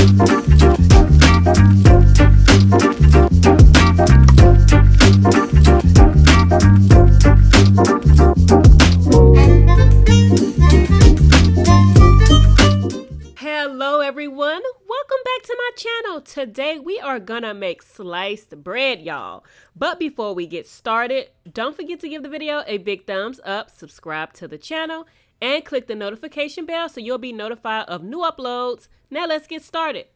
Hello everyone, welcome back to my channel. Today we are gonna make sliced bread, y'all. But before we get started, don't forget to give the video a big thumbs up, subscribe to the channel, and click the notification bell so you'll be notified of new uploads. Now let's get started.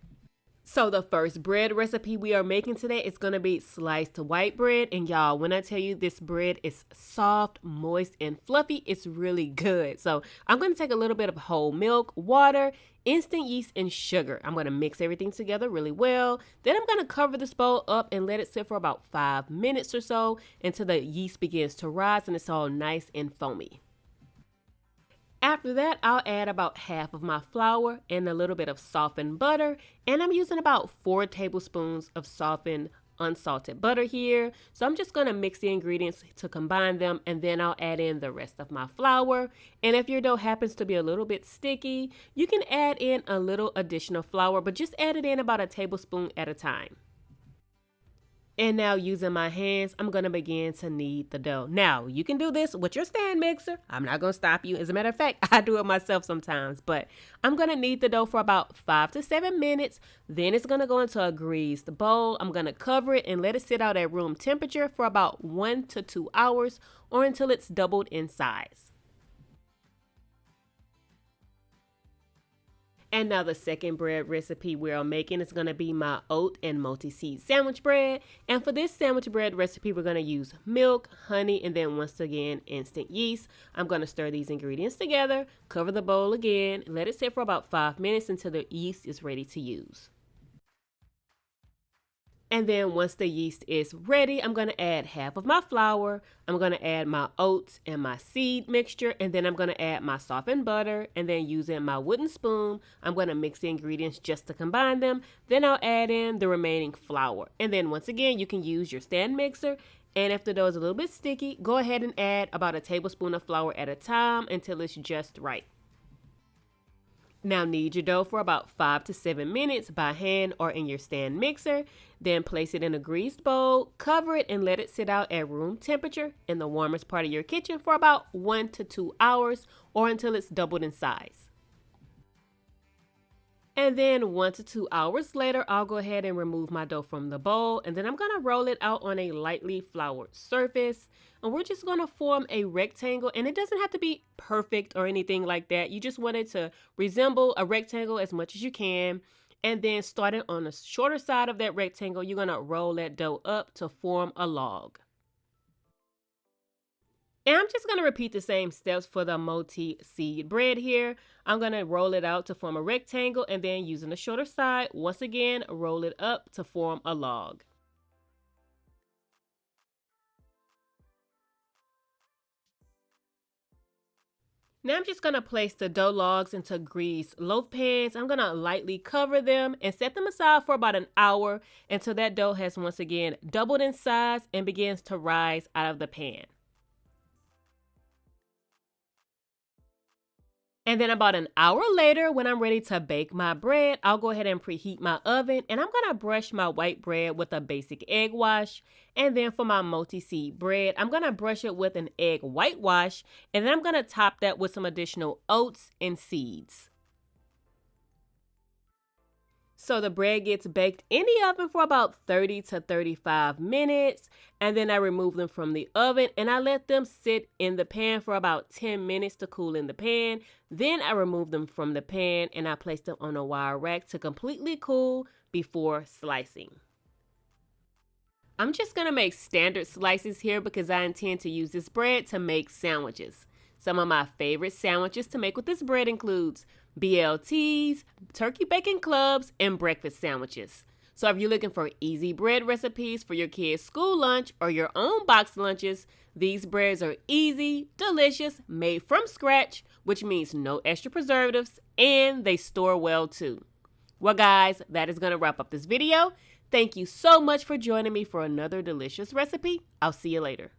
So the first bread recipe we are making today is going to be sliced white bread. And y'all, when I tell you this bread is soft, moist, and fluffy, it's really good. So I'm going to take a little bit of whole milk, water, instant yeast, and sugar. I'm going to mix everything together really well. Then I'm going to cover this bowl up and let it sit for about 5 minutes or so until the yeast begins to rise and it's all nice and foamy. After that, I'll add about half of my flour and a little bit of softened butter. And I'm using about 4 tablespoons of softened unsalted butter here. So I'm just going to mix the ingredients to combine them, and then I'll add in the rest of my flour. And if your dough happens to be a little bit sticky, you can add in a little additional flour, but just add it in about a tablespoon at a time. And now using my hands, I'm going to begin to knead the dough. Now, you can do this with your stand mixer. I'm not going to stop you. As a matter of fact, I do it myself sometimes. But I'm going to knead the dough for about 5 to 7 minutes. Then it's going to go into a greased bowl. I'm going to cover it and let it sit out at room temperature for about 1 to 2 hours or until it's doubled in size. And now the second bread recipe we're making is going to be my oat and multi-seed sandwich bread. And for this sandwich bread recipe, we're going to use milk, honey, and then once again, instant yeast. I'm going to stir these ingredients together, cover the bowl again, and let it sit for about 5 minutes until the yeast is ready to use. And then once the yeast is ready, I'm going to add half of my flour. I'm going to add my oats and my seed mixture. And then I'm going to add my softened butter. And then using my wooden spoon, I'm going to mix the ingredients just to combine them. Then I'll add in the remaining flour. And then once again, you can use your stand mixer. And if the dough is a little bit sticky, go ahead and add about a tablespoon of flour at a time until it's just right. Now knead your dough for about 5 to 7 minutes by hand or in your stand mixer. Then place it in a greased bowl, cover it, and let it sit out at room temperature in the warmest part of your kitchen for about 1 to 2 hours or until it's doubled in size. And then 1 to 2 hours later, I'll go ahead and remove my dough from the bowl, and then I'm going to roll it out on a lightly floured surface. And we're just going to form a rectangle, and it doesn't have to be perfect or anything like that. You just want it to resemble a rectangle as much as you can. And then starting on the shorter side of that rectangle, you're going to roll that dough up to form a log. And I'm just going to repeat the same steps for the multi-seed bread here. I'm going to roll it out to form a rectangle, and then using the shorter side, once again, roll it up to form a log. Now I'm just going to place the dough logs into greased loaf pans. I'm going to lightly cover them and set them aside for about an hour until that dough has once again doubled in size and begins to rise out of the pan. And then about an hour later, when I'm ready to bake my bread, I'll go ahead and preheat my oven, and I'm going to brush my white bread with a basic egg wash. And then for my multi-seed bread, I'm going to brush it with an egg whitewash, and then I'm going to top that with some additional oats and seeds. So the bread gets baked in the oven for about 30 to 35 minutes. And then I remove them from the oven and I let them sit in the pan for about 10 minutes to cool in the pan. Then I remove them from the pan and I place them on a wire rack to completely cool before slicing. I'm just going to make standard slices here because I intend to use this bread to make sandwiches. Some of my favorite sandwiches to make with this bread includes BLTs, turkey bacon clubs, and breakfast sandwiches. So if you're looking for easy bread recipes for your kids' school lunch or your own box lunches, these breads are easy, delicious, made from scratch, which means no extra preservatives, and they store well too. Well guys, that is going to wrap up this video. Thank you so much for joining me for another delicious recipe. I'll see you later.